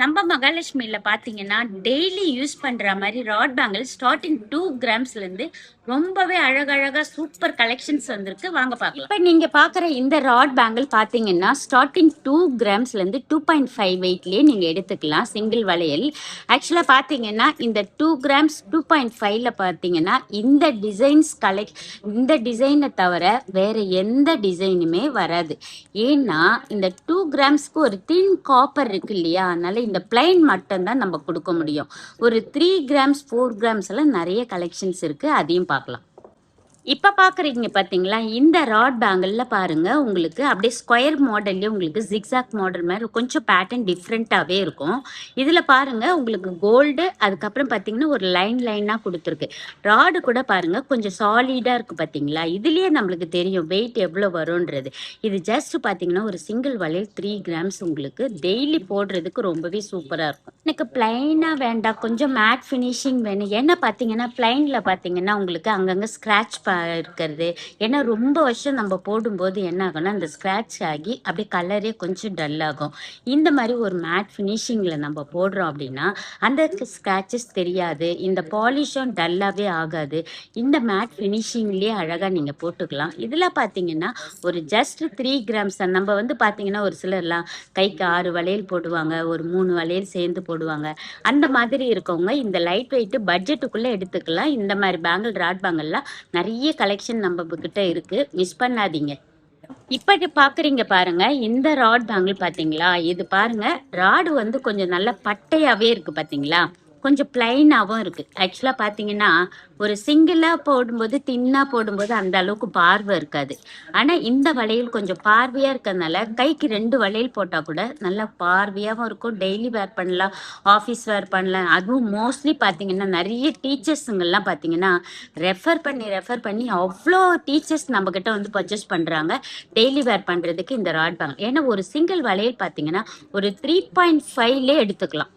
நம்ம மகாலட்சுமியில பாத்தீங்கன்னா daily use பண்ற மாதிரி ராட் பேங்கிள் ஸ்டார்டிங் 2 கிராம்ஸ்ல இருந்து ரொம்பவே அழகழகா சூப்பர் கலெக்ஷன்ஸ் வந்திருக்கு. வாங்க பார்க்கலாம். இப்ப நீங்க பாக்குற இந்த ராட் பேங்கிள் பாத்தீங்கன்னா ஸ்டார்டிங் 2 கிராம்ஸ்ல இருந்து 2.5 வெயிட்லயே நீங்க எடுத்துக்கலாம். சிங்கிள் வளையல் ஆக்சுவலா பாத்தீங்கன்னா இந்த 2 கிராம்ஸ் 2.5ல பாத்தீங்கன்னா இந்த டிசைனை தவிர வேற எந்த டிசைனுமே வராது. ஏன்னா இந்த 2 கிராம்ஸ்க்கு ஒரு தின் காப்பர் இருக்கு இல்லையா, அதனால இந்த பிளைன் மட்டும் தான் நம்ம கொடுக்க முடியும். ஒரு 3 கிராம்ஸ் 4 கிராம்ஸ் எல்லாம் நிறைய கலெக்ஷன்ஸ் இருக்கு, அதையும் பார்க்கலாம். இப்ப பாக்குறீங்க பாத்தீங்களா, இந்த ராட் பேங்கிள்ல பாருங்க உங்களுக்கு அப்படியே ஸ்கொயர் மாடல்லே உங்களுக்கு ஜிக்ஸாக் மாடல் மாதிரி கொஞ்சம் பேட்டர்ன் டிஃப்ரெண்டாவே இருக்கும். இதுல பாருங்க உங்களுக்கு கோல்டு, அதுக்கப்புறம் பாத்தீங்கன்னா ஒரு லைனா கொடுத்துருக்கு. ராடு கூட பாருங்க கொஞ்சம் சாலிடா இருக்கு பாத்தீங்களா. இதுலயே நம்மளுக்கு தெரியும் வெயிட் எவ்வளவு வரும்ன்றது. இது ஜஸ்ட் பாத்தீங்கன்னா ஒரு சிங்கிள் வளையல் 3 கிராம்ஸ் உங்களுக்கு டெய்லி போடுறதுக்கு ரொம்பவே சூப்பரா இருக்கும். எனக்கு பிளைனா வேண்டாம், கொஞ்சம் மேட் ஃபினிஷிங் வேணும். ஏன்னா பாத்தீங்கன்னா பிளைன்ல பாத்தீங்கன்னா உங்களுக்கு அங்கங்க ஸ்கிராட்ச் இருக்கிறது. ஏன்னா ரொம்ப வருஷம் நம்ம போடும்போது என்ன ஆகும்னா அந்த ஸ்கிராட்ச் ஆகி அப்படியே கலரே கொஞ்சம் டல் ஆகும். இந்த மாதிரி ஒரு மேட் ஃபினிஷிங்ல நம்ம போடுறோம் அப்படின்னா அந்த ஸ்கிராச்சஸ் தெரியாது, இந்த பாலிஷும் டல்லாவே ஆகாது. இந்த மேட் ஃபினிஷிங்லயே அழகா நீங்க போட்டுக்கலாம். இதுல பாத்தீங்கன்னா ஒரு ஜஸ்ட் 3 கிராம்ஸ் தான். நம்ம பாத்தீங்கன்னா ஒரு சிலர்லாம் கைக்கு 6 வளையல் போடுவாங்க, ஒரு 3 வளையல் சேர்ந்து போடுவாங்க. அந்த மாதிரி இருக்கவங்க இந்த லைட் வெயிட் பட்ஜெட்டுக்குள்ள எடுத்துக்கலாம். இந்த மாதிரி பேங்கிள் ராட் பேங்கிள்லாம் நிறைய கலெக்ஷன் நம்ம கிட்ட இருக்கு, மிஸ் பண்ணாதீங்க. இப்ப பாக்குறீங்க பாருங்க இந்த ராட் பேங்கிள் பாத்தீங்களா. இது பாருங்க ராடு கொஞ்சம் நல்ல பட்டையாவே இருக்கு பாத்தீங்களா, கொஞ்சம் பிளைனாவும் இருக்கு. ஆக்சுவலா பாத்தீங்கன்னா ஒரு சிங்கிளா போடும்போது தின்னா போடும்போது அந்த அளவுக்கு பார்வை இருக்காது. ஆனா இந்த வளையல் கொஞ்சம் பார்வையா இருக்கிறதுனால கைக்கு 2 வளையல் போட்டா கூட நல்லா பார்வையாவும் இருக்கும். டெய்லி வேர் பண்ணலாம், ஆஃபீஸ் வேர் பண்ணலாம். அதுவும் மோஸ்ட்லி பாத்தீங்கன்னா நிறைய டீச்சர்ஸுங்கெல்லாம் பாத்தீங்கன்னா ரெஃபர் பண்ணி அவ்வளோ டீச்சர்ஸ் நம்ம கிட்ட பர்ச்சேஸ் பண்றாங்க டெய்லி வேர் பண்றதுக்கு இந்த ராட் பேங்கிள். ஏன்னா ஒரு சிங்கிள் வளையல் பாத்தீங்கன்னா ஒரு 3.5லே எடுத்துக்கலாம்.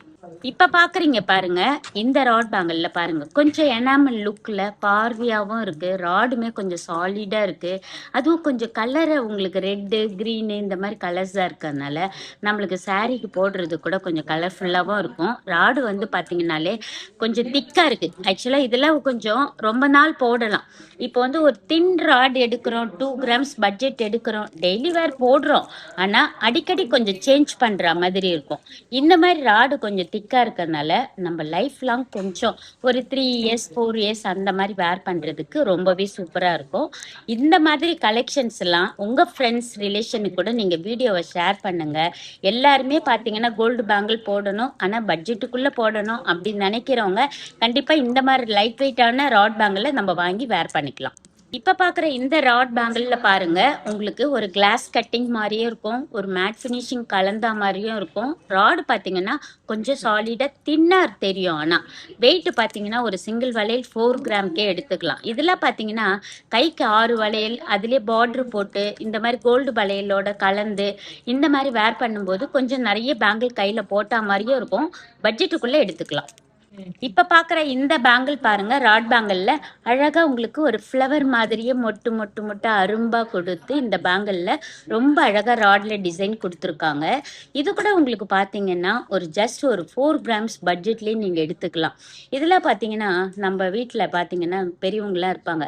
இப்ப பாக்குறீங்க பாருங்க இந்த ராட் பேங்கிள்ல பாருங்க கொஞ்சம் எனாமல் லுக்ல பார்வையாவும் இருக்கு. ராடுமே கொஞ்சம் சாலிடா இருக்கு. அதுவும் கொஞ்சம் கலரை உங்களுக்கு ரெட்டு கிரீனு இந்த மாதிரி கலர்ஸ் தான் இருக்கிறதுனால நம்மளுக்கு சாரீக்கு போடுறது கூட கொஞ்சம் கலர்ஃபுல்லாவும் இருக்கும். ராடு பாத்தீங்கன்னாலே கொஞ்சம் திக்கா இருக்கு. ஆக்சுவலா இதெல்லாம் கொஞ்சம் ரொம்ப நாள் போடலாம். இப்போ ஒரு தின் ராட் எடுக்கிறோம், 2 கிராம்ஸ் பட்ஜெட் எடுக்கிறோம், டெய்லி வேர் போடுறோம். ஆனா அடிக்கடி கொஞ்சம் சேஞ்ச் பண்ற மாதிரி இருக்கும். இந்த மாதிரி ராடு கொஞ்சம் திக்கா இருக்கிறதுனால நம்ம லைஃப் லாங் கொஞ்சம் ஒரு 3 இயர்ஸ் 4 இயர்ஸ் அந்த மாதிரி வேர் பண்றதுக்கு ரொம்பவே சூப்பரா இருக்கும். இந்த மாதிரி கலெக்ஷன்ஸ் எல்லாம் உங்க ஃப்ரெண்ட்ஸ் ரிலேஷனுக்கு கூட நீங்க வீடியோவை ஷேர் பண்ணுங்க. எல்லாருமே பாத்தீங்கன்னா கோல்டு பேங்கிள் போடணும், ஆனா பட்ஜெட்டுக்குள்ள போடணும் அப்படின்னு நினைக்கிறவங்க கண்டிப்பா இந்த மாதிரி லைட் வெயிட்டான ராட் பேங்கிள் நம்ம வாங்கி வேர் பண்ணிக்கலாம். இப்ப பாக்குற இந்த ராட் பேங்கிள்ல பாருங்க உங்களுக்கு ஒரு கிளாஸ் கட்டிங் மாதிரியும் இருக்கும், ஒரு மேட் ஃபினிஷிங் கலந்தா மாதிரியும் இருக்கும். ராடு பாத்தீங்கன்னா கொஞ்சம் சாலிடா தின்னா தெரியும். ஆனா வெயிட் பாத்தீங்கன்னா ஒரு சிங்கிள் வளையல் 4 கிராம்க்கே எடுத்துக்கலாம். இதுல பாத்தீங்கன்னா கைக்கு 6 வளையல் அதுலயே பார்டர் போட்டு இந்த மாதிரி கோல்டு வளையலோட கலந்து இந்த மாதிரி வேர் பண்ணும்போது கொஞ்சம் நிறைய பேங்கிள் கையில போட்டா மாதிரியும் இருக்கும். பட்ஜெட்டுக்குள்ள எடுத்துக்கலாம். இப்ப பாக்குற இந்த பேங்கிள் பாருங்க ராட் பேங்கிள்ல அழகா உங்களுக்கு ஒரு ஃப்ளவர் மாதிரியே மொட்டு மொட்டு மொட்டு அரும்பா கொடுத்து இந்த பேங்கிள்ல ரொம்ப அழகா ராட்ல டிசைன் கொடுத்துருக்காங்க. இது கூட உங்களுக்கு பாத்தீங்கன்னா ஒரு ஜஸ்ட் ஒரு 4 கிராம்ஸ் பட்ஜெட்லயே நீங்க எடுத்துக்கலாம். இதுல பாத்தீங்கன்னா நம்ம வீட்டுல பாத்தீங்கன்னா பெரியவங்க எல்லாம் இருப்பாங்க,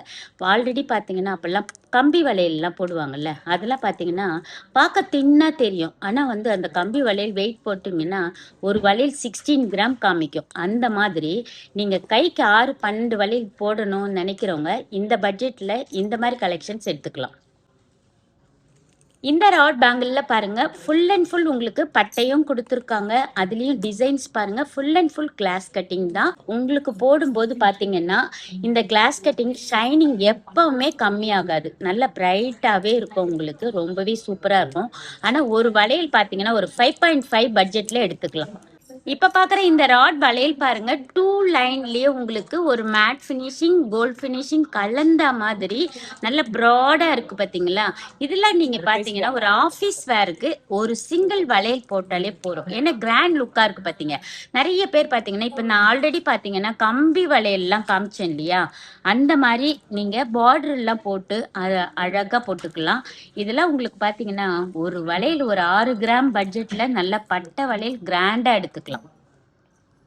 ஆல்ரெடி பாத்தீங்கன்னா அப்பெல்லாம் கம்பி வளையல்லாம் போடுவாங்கல்ல, அதெல்லாம் பாத்தீங்கன்னா பார்க்க தின்னா தெரியும். ஆனா அந்த கம்பி வளையல் வெயிட் போட்டீங்கன்னா ஒரு வளையல் 16 கிராம் காமிக்கும். அந்த மாதிரி நீங்க கைக்கு 6 12 வளையல் போடணும்னு நினைக்கிறவங்க இந்த பட்ஜெட்ல இந்த மாதிரி கலெக்ஷன்ஸ் எடுத்துக்கலாம். இந்த ராட் பேங்கிள்ல பாருங்க ஃபுல் அண்ட் ஃபுல் உங்களுக்கு பட்டையும் கொடுத்துருக்காங்க. அதுலயும் டிசைன்ஸ் பாருங்க full and full glass cutting தான். உங்களுக்கு போடும்போது பாத்தீங்கன்னா இந்த கிளாஸ் கட்டிங் ஷைனிங் எப்பவுமே கம்மியாகாது, நல்ல பிரைட்டாவே இருக்கும், உங்களுக்கு ரொம்பவே சூப்பரா இருக்கும். ஆனா ஒரு வளையல் பாத்தீங்கன்னா ஒரு 5.5 பட்ஜெட்ல எடுத்துக்கலாம். இப்ப பாக்குற இந்த ராட் வளையல் பாருங்க 2 லைன்லயே உங்களுக்கு ஒரு மேட் ஃபினிஷிங் கோல்ட் ஃபினிஷிங் கலந்த மாதிரி நல்ல ப்ராடா இருக்கு பாத்தீங்களா. இதெல்லாம் நீங்க பாத்தீங்கன்னா ஒரு ஆபீஸ் வேருக்கு ஒரு சிங்கிள் வளையல் போட்டாலே போறோம். ஏன்னா கிராண்ட் லுக்கா இருக்கு பாத்தீங்க. நிறைய பேர் பாத்தீங்கன்னா இப்ப நான் ஆல்ரெடி பாத்தீங்கன்னா கம்பி வளையல் எல்லாம் காமிச்சேன் இல்லையா, அந்த மாதிரி நீங்க பார்டர் எல்லாம் போட்டு அழகா போட்டுக்கலாம். இதெல்லாம் உங்களுக்கு பாத்தீங்கன்னா ஒரு வளையல் ஒரு 6 கிராம் பட்ஜெட்ல நல்ல பட்டை வளையல் கிராண்டா எடுத்துக்கலாம்.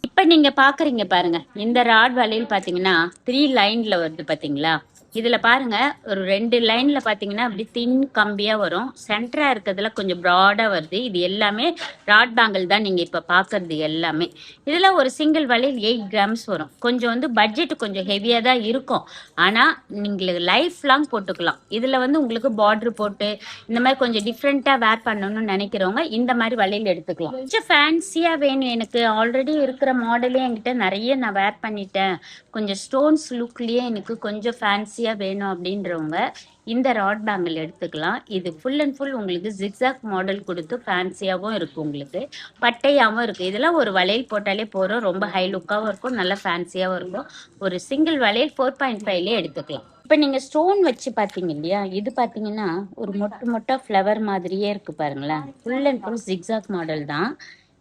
இப்ப நீங்க பாக்குறீங்க பாருங்க, இந்த ராட் வளையல் பாத்தீங்கன்னா 3 லைன்ல வருது பாத்தீங்களா. இதுல பாருங்க ஒரு 2 லைன்ல பாத்தீங்கன்னா அப்படி தின் கம்பியா வரும், சென்டரா இருக்கிறதுல கொஞ்சம் ப்ராடா வருது. இது எல்லாமே ராட் பேங்கிள் தான் நீங்க இப்ப பாக்குறது எல்லாமே. இதுல ஒரு சிங்கிள் வளையல் 8 கிராம்ஸ் வரும். கொஞ்சம் வந்து பட்ஜெட் கொஞ்சம் ஹெவியா தான் இருக்கும், ஆனா நீங்க லைஃப் லாங் போட்டுக்கலாம். இதுல வந்து உங்களுக்கு பார்டர் போட்டு இந்த மாதிரி கொஞ்சம் டிஃப்ரெண்டா வேர் பண்ணணும்னு நினைக்கிறவங்க இந்த மாதிரி வளையல் எடுத்துக்கலாம். கொஞ்சம் ஃபேன்சியா வேணும், எனக்கு ஆல்ரெடி இருக்கிற மாடலே என்கிட்ட நிறைய நான் வேர் பண்ணிட்டேன், கொஞ்சம் ஸ்டோன்ஸ் லுக்லயே எனக்கு கொஞ்சம் ஃபேன்சியா வேணும் அப்படின்றவங்க இந்த ராட் பேங்கிள் எடுத்துக்கலாம். இது ஃபுல் அண்ட் ஃபுல் உங்களுக்கு ஜிக்ஸாக் மாடல் கொடுத்து ஃபேன்சியாவும் இருக்கு, உங்களுக்கு பட்டையாவும் இருக்கு. இதெல்லாம் ஒரு வளையல் போட்டாலே போறோம், ரொம்ப ஹை லுக்காவும் இருக்கும், நல்ல ஃபேன்சியாவும் இருக்கும். ஒரு சிங்கிள் வளையல் 4.5லே எடுத்துக்கலாம். இப்ப நீங்க ஸ்டோன் வச்சு பாத்தீங்க இல்லையா, இது பாத்தீங்கன்னா ஒரு மொட்டு மொட்டா ஃப்ளவர் மாதிரியே இருக்கு பாருங்களேன். Full and full zigzag model தான்.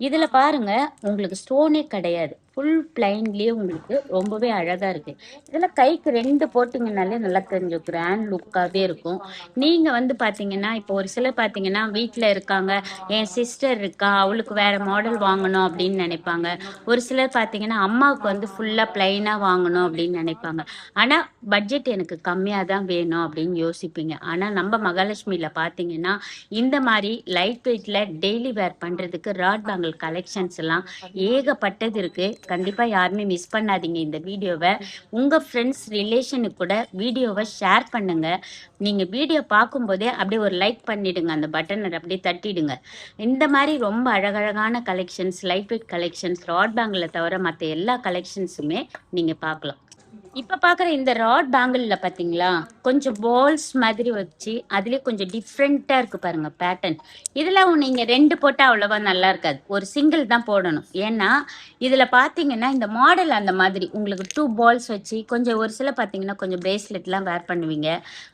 இதுல பாருங்க உங்களுக்கு ஸ்டோனே கிடையாது, ஃபுல் பிளைன்லயே உங்களுக்கு ரொம்பவே அழகா இருக்கு. இதுல கைக்கு 2 போட்டீங்கன்னாலே நல்லா கொஞ்சம் கிராண்ட் லுக்காவே இருக்கும். நீங்க வந்து பாத்தீங்கன்னா இப்போ ஒரு சிலர் பாத்தீங்கன்னா வீட்டுல இருக்காங்க, என் சிஸ்டர் இருக்கா அவளுக்கு வேற மாடல் வாங்கணும் அப்படின்னு நினைப்பாங்க. ஒரு சிலர் பாத்தீங்கன்னா அம்மாவுக்கு வந்து ஃபுல்லா பிளைனா வாங்கணும் அப்படின்னு நினைப்பாங்க. ஆனா பட்ஜெட் எனக்கு கம்மியா தான் வேணும் அப்படின்னு யோசிப்பீங்க. ஆனா நம்ம மகாலட்சுமியில பாத்தீங்கன்னா இந்த மாதிரி லைட் வெயிட்ல டெய்லி வேர் பண்றதுக்கு ராட் பேங்கிள் கலெக்ஷன்ஸ் எல்லாம் ஏகப்பட்டது இருக்கு. கண்டிப்பா யாருமே மிஸ் பண்ணாதீங்க இந்த வீடியோவை. உங்க ஃப்ரெண்ட்ஸ் ரிலேஷனுக்கு கூட வீடியோவை ஷேர் பண்ணுங்க. நீங்க வீடியோ பார்க்கும்போதே அப்படியே ஒரு லைக் பண்ணிடுங்க, அந்த பட்டனை அப்படியே தட்டிடுங்க. இந்த மாதிரி ரொம்ப அழகழகான collections, light weight collections rod bangle தவிர மற்ற எல்லா கலெக்ஷன்ஸுமே நீங்க பார்க்கலாம். இப்ப பாக்குற இந்த ராட் பேங்கிள்ல பாத்தீங்களா கொஞ்சம் பால்ஸ் மாதிரி வச்சு அதுலயே கொஞ்சம் டிஃப்ரெண்டா இருக்கு பாருங்க பேட்டர்ன். இதுல நீங்க 2 போட்டா அவ்வளவா நல்லா இருக்காது, ஒரு சிங்கிள் தான் போடணும். ஏன்னா இதுல பாத்தீங்கன்னா இந்த மாடல் அந்த மாதிரி உங்களுக்கு 2 பால்ஸ் வச்சு கொஞ்சம் ஒரு சில பாத்தீங்கன்னா கொஞ்சம் பிரேஸ்லெட் எல்லாம் வேர் பண்ணுவீங்க,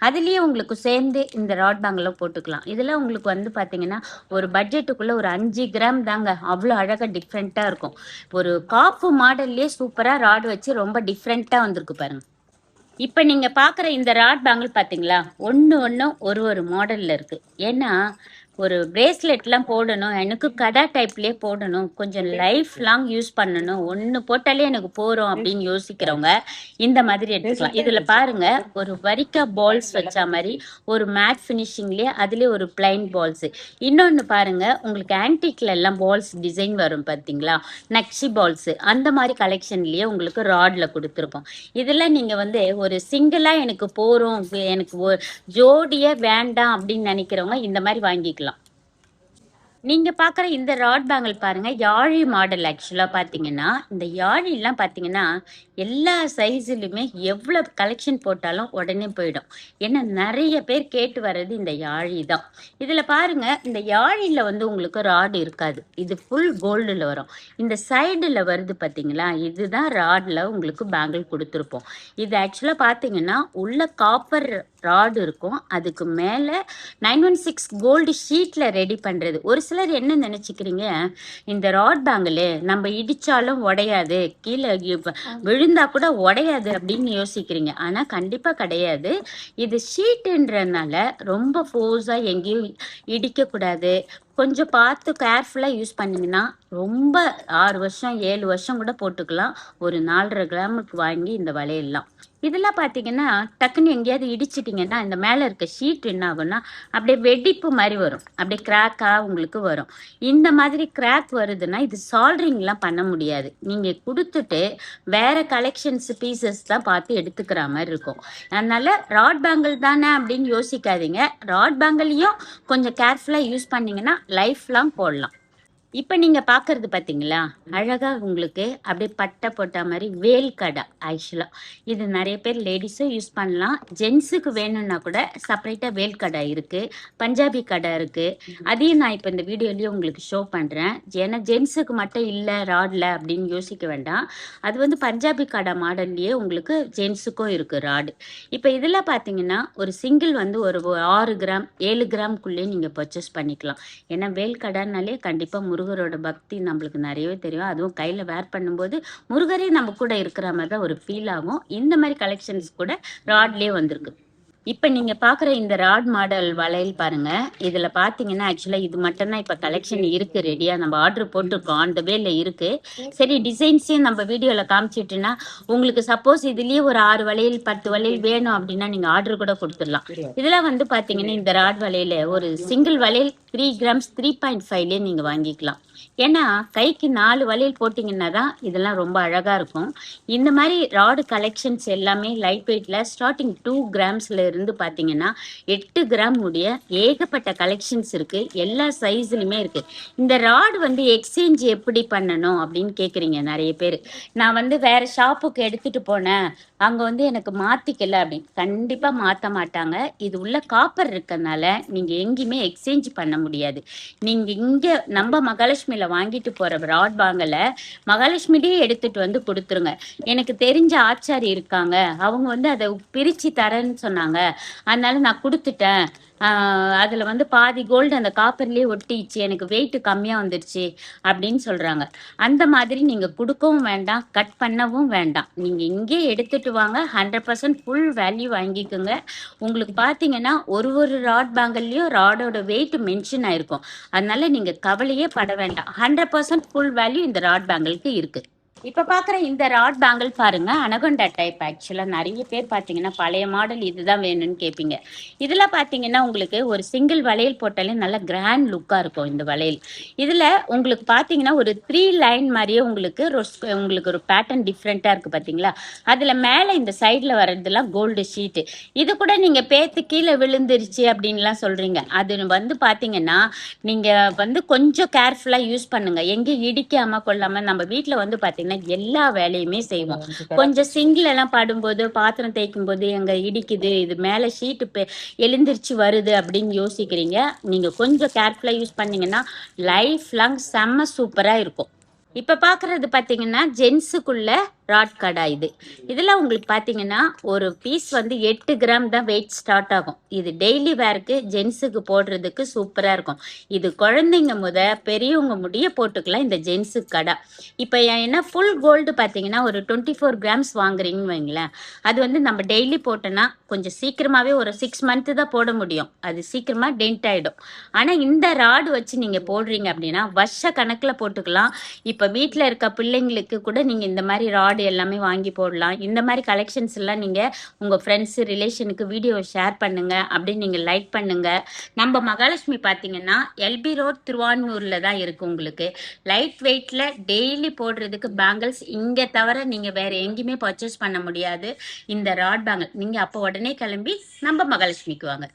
அதுலயே உங்களுக்கு சேர்ந்து இந்த ராட் பேங்கிள் போட்டுக்கலாம். இதுல உங்களுக்கு வந்து பாத்தீங்கன்னா ஒரு பட்ஜெட்டுக்குள்ள ஒரு 5 கிராம் தாங்க, அவ்வளவு அழகா டிஃப்ரெண்டா இருக்கும். ஒரு காப்பு மாடல்லயே சூப்பரா ராட் வச்சு ரொம்ப டிஃப்ரெண்டா வந்திருக்கு பாருங்க. இப்ப நீங்க பாக்குற இந்த ராட் பேங்கிள் பாத்தீங்களா, ஒண்ணும் ஒரு மாடல்ல இருக்கு. ஏன்னா ஒரு பிரேஸ்லெட் எல்லாம் போடணும், எனக்கு கடா டைப்லயே போடணும், கொஞ்சம் லைஃப் லாங் யூஸ் பண்ணணும், ஒண்ணு போட்டாலே எனக்கு போறோம் அப்படின்னு யோசிக்கிறவங்க இந்த மாதிரி எடுத்துக்கலாம். இதுல பாருங்க ஒரு வரிக்கா பால்ஸ் வச்ச மாதிரி ஒரு மேட் பினிஷிங்லயே அதுலயே ஒரு பிளைன் பால்ஸ். இன்னொன்னு பாருங்க உங்களுக்கு ஆன்டிக்ல எல்லாம் பால்ஸ் டிசைன் வரும் பாத்தீங்களா, நக்ஷி பால்ஸ், அந்த மாதிரி கலெக்ஷன்லயே உங்களுக்கு ராட்ல கொடுத்துருப்போம். இதெல்லாம் நீங்க வந்து ஒரு சிங்கிளா எனக்கு போறோம், எனக்கு ஒரு ஜோடியே வேண்டாம் அப்படின்னு நினைக்கிறவங்க இந்த மாதிரி வாங்கிக்கலாம். நீங்க பாக்குற இந்த ராட் பேங்கிள் பாருங்க யாழி மாடல். ஆக்சுவலா பாத்தீங்கன்னா இந்த யாழி எல்லாம் பாத்தீங்கன்னா எல்லா சைஸ்லயுமே எவ்வளவு கலெக்ஷன் போட்டாலும் உடனே போயிடும். ஏன்னா நிறைய பேர் கேட்டு வர்றது இந்த யாழி தான். இதுல பாருங்க இந்த யாழில வந்து உங்களுக்கு ராட் இருக்காது, இது ஃபுல் கோல்டுல வரும். இந்த சைடுல வருது பாத்தீங்களா, இதுதான் ராட்ல உங்களுக்கு பேங்கிள் கொடுத்துருப்போம். இது ஆக்சுவலா பாத்தீங்கன்னா உள்ள காப்பர் ராட் இருக்கும், அதுக்கு மேல 916 கோல்டு ஷீட்ல ரெடி பண்றது. ஒரு சிலர் என்ன நினைச்சுக்கிறீங்க, இந்த ராட் பேங்கிள் நம்ம இடிச்சாலும் உடையாது, கீழே விழுந்தா கூட உடையாது அப்படின்னு யோசிக்கிறீங்க. ஆனா கண்டிப்பா கிடையாது. இது ஷீட்டுன்றதுனால ரொம்ப ஃபோர்ஸா எங்கேயும் இடிக்க கூடாது, கொஞ்சம் பார்த்து கேர்ஃபுல்லா யூஸ் பண்ணீங்கன்னா ரொம்ப 6 வருஷம் 7 வருஷம் கூட போட்டுக்கலாம். ஒரு 4.5 கிராமுக்கு வாங்கி இந்த வளையல்லாம் இதெல்லாம் பாத்தீங்கன்னா டக்குன்னு எங்கேயாவது இடிச்சிட்டிங்கன்னா இந்த மேல இருக்க ஷீட் என்ன ஆகும்னா அப்படியே வெடிப்பு மாதிரி வரும், அப்படியே கிராக்கா உங்களுக்கு வரும். இந்த மாதிரி கிராக் வருதுன்னா இது சால்டரிங்லாம் பண்ண முடியாது, நீங்க கொடுத்துட்டு வேற கலெக்ஷன்ஸ் பீசஸ் தான் பார்த்து எடுத்துக்கிற மாதிரி இருக்கும். அதனால ராட் பேங்கிள் தானே அப்படின்னு யோசிக்காதீங்க, ராட் பேங்கிளையும் கொஞ்சம் கேர்ஃபுல்லா யூஸ் பண்ணீங்கன்னா லைஃப் லாங் போடலாம். இப்ப நீங்க பாக்குறது பாத்தீங்களா? அழகா உங்களுக்கு அப்படியே பட்டை போட்ட மாரி வேல் கடை ஆக்சுவலா. இது நெறைய பேர் லேடீஸும் யூஸ் பண்ணலாம். ஜென்ஸுக்கு வேணும்னா கூட செப்பரேட்டா வேல் கடை இருக்கு. பஞ்சாபி கடை இருக்கு. அதையும் நான் இப்ப இந்த வீடியோலயே உங்களுக்கு ஷோ பண்றேன். ஏன்னா ஜென்ஸுக்கு மட்டும் இல்ல ராட்ல அப்படின்னு யோசிக்க வேண்டாம். அது வந்து பஞ்சாபி கடை மாடல்லயே உங்களுக்கு ஜென்ஸுக்கும் இருக்கு ராடு. இப்ப இதுல பாத்தீங்கன்னா, ஒரு சிங்கிள் வந்து ஒரு 6 கிராம், 7 கிராம்க்குள்ளயே நீங்க பர்ச்சேஸ் பண்ணிக்கலாம். ஏன்னா வேல் கடான்னாலே கண்டிப்பா முருகரோட பக்தி நம்மளுக்கு நிறையவே தெரியும். அதுவும் கையில வேர் பண்ணும்போது முருகரே நம்ம கூட இருக்கிற மாதிரி தான் ஒரு ஃபீல் ஆகும். இந்த மாதிரி கலெக்ஷன்ஸ் கூட ராட்லயே வந்திருக்கு. இப்ப நீங்க பாக்குற இந்த ராட் மாடல் வளையல் பாருங்க. இதுல பாத்தீங்கன்னா ஆக்சுவலா இது மட்டும் தான் இப்ப கலெக்ஷன் இருக்கு ரெடியா. நம்ம ஆர்டர் போட்டிருக்கோம். ஆன் த வேல இருக்கு. சரி டிசைன்ஸையும் நம்ம வீடியோல காமிச்சிட்டுன்னா உங்களுக்கு சப்போஸ் இதுலயே ஒரு 6 வளையல் 10 வளையல் வேணும் அப்படின்னா நீங்க ஆர்டர் கூட கொடுத்துடலாம். இதுல வந்து பாத்தீங்கன்னா இந்த ராட் வளையல ஒரு சிங்கிள் வளையல் 3 கிராம்ஸ் 3.5லயே நீங்க வாங்கிக்கலாம். ஏன்னா கைக்கு 4 வளையல் போட்டீங்கன்னா தான் இதெல்லாம் ரொம்ப அழகா இருக்கும். இந்த மாதிரி ராடு கலெக்ஷன்ஸ் எல்லாமே லைட் வெயிட்ல ஸ்டார்டிங் 2 கிராம்ஸ்ல இருந்து பாத்தீங்கன்னா 8 கிராம் உடைய ஏகப்பட்ட கலெக்ஷன்ஸ் இருக்கு. எல்லா சைஸ்லயுமே இருக்கு. இந்த ராடு வந்து எக்ஸ்சேஞ்ச் எப்படி பண்ணணும் அப்படின்னு கேக்குறீங்க நிறைய பேர். நான் வந்து வேற ஷாப்புக்கு எடுத்துட்டு போனேன், அங்க வந்து எனக்கு மாத்திக்கல அப்படின்னு. கண்டிப்பா மாத்த மாட்டாங்க. இது உள்ள காப்பர் இருக்கறனால நீங்க எங்கேயுமே எக்ஸ்சேஞ்ச் பண்ண முடியாது. நீங்க இங்க நம்ம மகாலட்சுமியில வாங்கிட்டு போற ராட் வாங்கல மகாலட்சுமியே எடுத்துட்டு வந்து கொடுத்துருங்க. எனக்கு தெரிஞ்ச ஆச்சாரி இருக்காங்க, அவங்க வந்து அதை பிரிச்சு தரேன்னு சொன்னாங்க, அதனால நான் கொடுத்துட்டேன். அதுல வந்து பாதி கோல்டு அந்த காப்பர்லயே ஒட்டிச்சு, எனக்கு வெயிட் கம்மியா வந்துருச்சு அப்படின்னு சொல்றாங்க. அந்த மாதிரி நீங்க கொடுக்கவும் வேண்டாம், கட் பண்ணவும் வேண்டாம். நீங்க இங்கே எடுத்துட்டு வாங்க, 100% ஃபுல் வேல்யூ வாங்கிக்கோங்க. உங்களுக்கு பாத்தீங்கன்னா ஒரு ஒரு ராட் பேங்கல்லையும் ராடோட வெயிட் மென்ஷன் ஆயிருக்கும். அதனால நீங்க கவலையே பட வேண்டாம். 100% ஃபுல் வேல்யூ இந்த ராட் பேங்கலுக்கு இருக்கு. இப்ப பாக்குற இந்த ராட் பேங்கிள் பாருங்க, அனகொண்டா டைப். ஆக்சுவலா நிறைய பேர் பாத்தீங்கன்னா பழைய மாடல் இதுதான் வேணும்னு கேட்பீங்க. இதுல பாத்தீங்கன்னா உங்களுக்கு ஒரு சிங்கிள் வளையல் போட்டாலே நல்ல கிராண்ட் லுக்கா இருக்கும் இந்த வளையல். இதுல உங்களுக்கு பாத்தீங்கன்னா ஒரு 3 லைன் மாதிரியே உங்களுக்கு ஒரு பேட்டர்ன் டிஃப்ரெண்டா இருக்கு பாத்தீங்களா. அதுல மேல இந்த சைட்ல வர்றதெல்லாம் கோல்டு ஷீட். இது கூட நீங்க பேத்து கீழே விழுந்துருச்சு அப்படின்லாம் சொல்றீங்க. அது வந்து பாத்தீங்கன்னா நீங்க வந்து கொஞ்சம் கேர்ஃபுல்லா யூஸ் பண்ணுங்க. எங்கேயும் இடிக்காம கொள்ளாம. நம்ம வீட்டுல வந்து பாத்தீங்கன்னா எல்லா வேலையுமே செய்வோம். கொஞ்சம் சிங்கிள் எல்லாம் படும்போது பாத்திரம் தேய்க்கும் போது எங்க இடிக்குது, இது மேல ஷீட்டு எழுந்திருச்சு வருது அப்படின்னு யோசிக்கிறீங்க. நீங்க கொஞ்சம் கேர்ஃபுல்லா யூஸ் பண்ணீங்கன்னா லைஃப் லாங் செம்ம சூப்பரா இருக்கும். இப்ப பாக்குறது பாத்தீங்கன்னா ஜென்ஸுக்குள்ள ராட் கடா இது. இதுல உங்களுக்கு பாத்தீங்கன்னா ஒரு பீஸ் வந்து 8 கிராம் தான் வெயிட் ஸ்டார்ட் ஆகும். இது டெய்லி வேருக்கு ஜென்ஸுக்கு போடுறதுக்கு சூப்பரா இருக்கும். இது குழந்தைங்க பெரியவங்க முடிய போட்டுக்கலாம் இந்த ஜென்ஸு கடா. இப்ப என்ன ஃபுல் கோல்டு பாத்தீங்கன்னா ஒரு 24 கிராம்ஸ் வாங்குறீங்கன்னு வைங்களேன். அது வந்து நம்ம டெய்லி போட்டோம்னா கொஞ்சம் சீக்கிரமாவே ஒரு 6 மந்த் தான் போட முடியும். அது சீக்கிரமா டென்ட் ஆயிடும். ஆனா இந்த ராடு வச்சு நீங்க போடுறீங்க அப்படின்னா வருஷ கணக்குல போட்டுக்கலாம். இப்ப வீட்டுல இருக்க பிள்ளைங்களுக்கு கூட நீங்க இந்த மாதிரி ராடு எல்லாமே வாங்கி போடலாம். இந்த மாதிரி கலெக்ஷன்ஸ் எல்லாம் நீங்க உங்க ஃப்ரெண்ட்ஸ் ரிலேஷனுக்கு வீடியோ ஷேர் பண்ணுங்க, அப்படின்னு நீங்க லைக் பண்ணுங்க. நம்ம மகாலட்சுமி பாத்தீங்கன்னா எல்பி ரோட் திருவான்மூர்ல தான் இருக்கு. உங்களுக்கு லைட் வெயிட்ல டெய்லி போடுறதுக்கு பேங்கிள்ஸ் இங்க தவிர நீங்க வேற எங்கேயுமே பர்ச்சேஸ் பண்ண முடியாது. இந்த ராட் பேங்கிள் நீங்க அப்போ உடனே கிளம்பி நம்ம மகாலட்சுமிக்கு வாங்க.